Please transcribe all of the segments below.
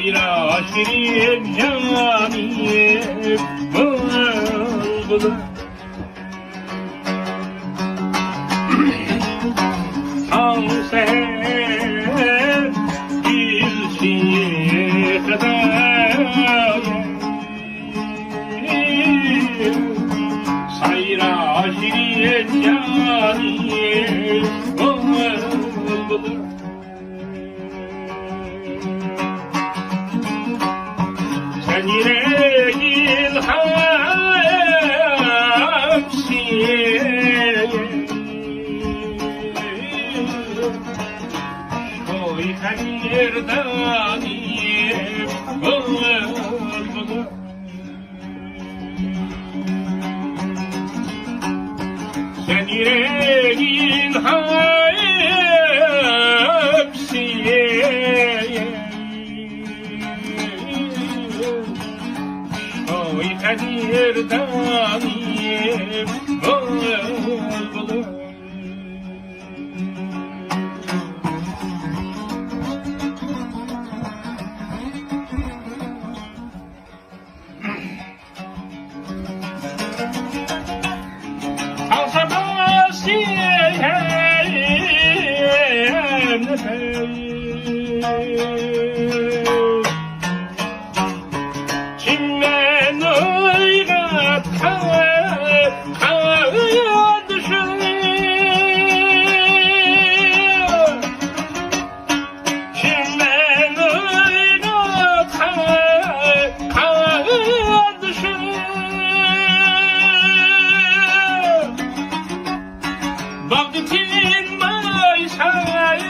sayra şirin caniye bulbulu Al seher ilçiye kadar sayra şirin caniye bulbulu Sen yüreğin hapsiye Oy hayırdaniye bulbulu Sen yüreğin hapsiye Oy hayırdaniye bulbulu Çimmen oygat kaya düşür Çimmen oygat kaya düşür Bağdıkin maysayı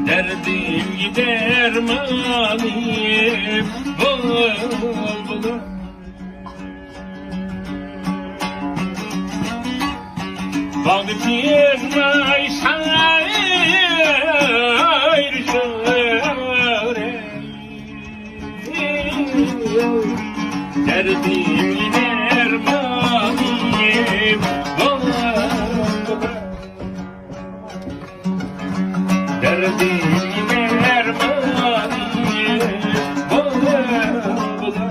Derdim gider maniyim bulbulu Bağdıkin maysayı Derdim gider maniyim bulbulu Derdim gider maniyim bulbulu